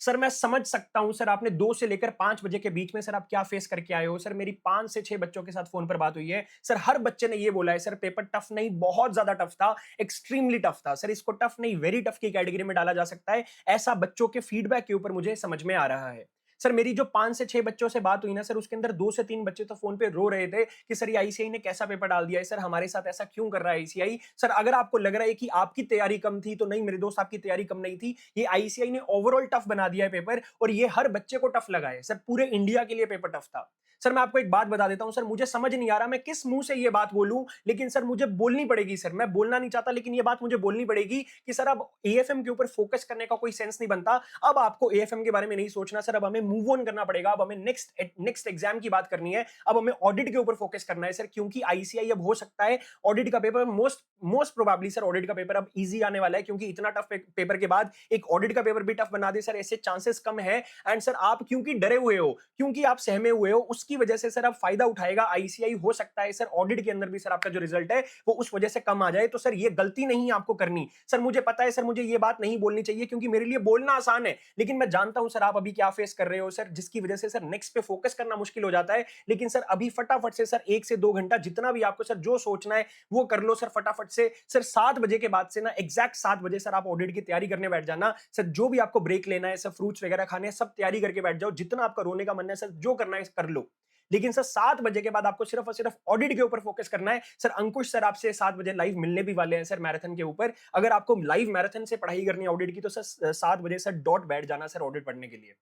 Sir मैं समझ सकता हूँ सर, आपने 2 से लेकर 5 बजे के बीच में सर आप क्या फेस करके आए हो। सर मेरी 5 से 6 बच्चों के साथ फ़ोन पर बात हुई है। सर हर बच्चे ने ये बोला है सर पेपर टफ नहीं, बहुत ज़्यादा टफ था, एक्सट्रीमली टफ था। सर इसको टफ नहीं, वेरी टफ की कैटेगरी में डाला जा सकता है। ऐसा बच्चों के फीडबैक के ऊपर मुझे समझ में आ रहा है। सर मेरी जो 5 से 6 बच्चों से बात हुई ना सर, उसके अंदर 2 से 3 बच्चे तो फ़ोन पे रो रहे थे कि सर ये आईसीआई ने कैसा पेपर डाल दिया है, सर हमारे साथ ऐसा क्यों कर रहा है आईसीआई। सर अगर आपको लग रहा है कि आपकी तैयारी कम थी, तो नहीं मेरे दोस्त, आपकी तैयारी कम नहीं थी। ये आईसीआई ने ओवरऑल टफ बना दिया है पेपर, और ये हर बच्चे को टफ लगा है। सर पूरे इंडिया के लिए पेपर टफ था। सर मैं आपको एक बात बता देता हूं सर, मुझे समझ नहीं आ रहा मैं किस मुंह से ये बात बोलूं, लेकिन सर मुझे बोलनी पड़ेगी। सर मैं बोलना नहीं चाहता, लेकिन ये बात मुझे बोलनी पड़ेगी कि सर अब एएफएम के ऊपर फोकस करने का कोई सेंस नहीं बनता। अब आपको एएफएम के बारे में नहीं सोचना सर, अब हमें मूव ऑन करना पड़ेगा। अब हमें नेक्स्ट एग्जाम की बात करनी है। अब हमें ऑडिट के ऊपर फोकस करना है सर, क्योंकि आईसीआई अब हो सकता है ऑडिट का paper most most probably sir audit का पेपर अब इजी आने वाला है, क्योंकि इतना टफ पेपर के बाद एक ऑडिट का पेपर भी टफ बना दे सर, ऐसे चांसेस कम है। एंड सर आप क्योंकि डरे हुए हो, क्योंकि आप सहमे हुए हो, उसकी वजह से सर अब फायदा उठाएगा आईसीआई। हो सकता है सर ऑडिट के अंदर भी सर आपका जो रिजल्ट है वो उस वजह से कम आ जाए। तो सर ये गलती नहीं है आपको करनी। सर मुझे पता है सर, मुझे ये बात नहीं बोलनी चाहिए, क्योंकि मेरे लिए बोलना आसान है, लेकिन मैं जानता हूं सर आप अभी क्या फेस कर रहे हो सर, जिसकी वजह से सर नेक्स्ट पे फोकस करना मुश्किल हो जाता है। लेकिन सर अभी फटाफट से सर 1 से 2 घंटा जितना भी आपको सर जो सोचना है वो कर लो सर फटाफट से। सर 7 बजे के बाद से ना, एग्जैक्ट 7 बजे सर आप ऑडिट की तैयारी करने बैठ जाना। सर जो भी आपको ब्रेक लेना है, सर फ्रूट्स वगैरह खाने हैं, सब तैयारी करके बैठ जाओ। जितना आपका रोने का मन है सर, जो करना है कर लो। लेकिन सर 7 बजे के बाद आपको सिर्फ और सिर्फ ऑडिट के ऊपर फोकस करना है। सर अंकुश सर आपसे 7 बजे लाइव मिलने भी वाले हैं सर मैराथन के ऊपर। अगर आपको लाइव मैराथन से पढ़ाई करनी है ऑडिट की, तो सर 7 बजे सर डॉट बैठ जाना सर ऑडिट पढ़ने के लिए।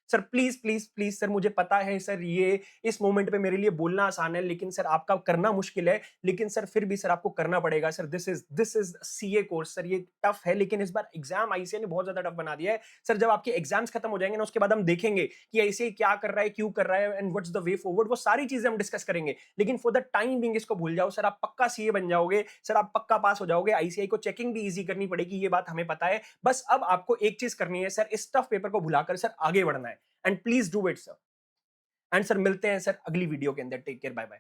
Sir please please please sir, मुझे पता है सर ये इस मोमेंट पे मेरे लिए बोलना आसान है, लेकिन सर आपका करना मुश्किल है। लेकिन सर फिर भी सर आपको करना पड़ेगा sir. This is CA course sir, ये टफ है, लेकिन इस बार एग्जाम आईसीए ने बहुत ज्यादा टफ बना दिया है। सर जब आपके एग्जाम्स खत्म हो जाएंगे ना, उसके बाद हम देखेंगे कि आईसीए क्या कर रहा है, क्यों कर रहा है, and what's the way forward, वो सारी चीजें हम डिस्कस करेंगे। लेकिन फॉर द टाइम बिंग इसको भूल जाओ सर, आप पक्का सीए बन जाओगे सर, आप पक्का पास हो जाओगे। आईसीआई को चेकिंग भी इजी करनी पड़ेगी, ये बात हमें पता है। बस अब आपको एक चीज करनी है सर, इस टफ पेपर को भुलाकर सर आगे बढ़ना है। And please do it sir. And sir मिलते हैं सर अगली वीडियो के अंदर। Take care, bye bye.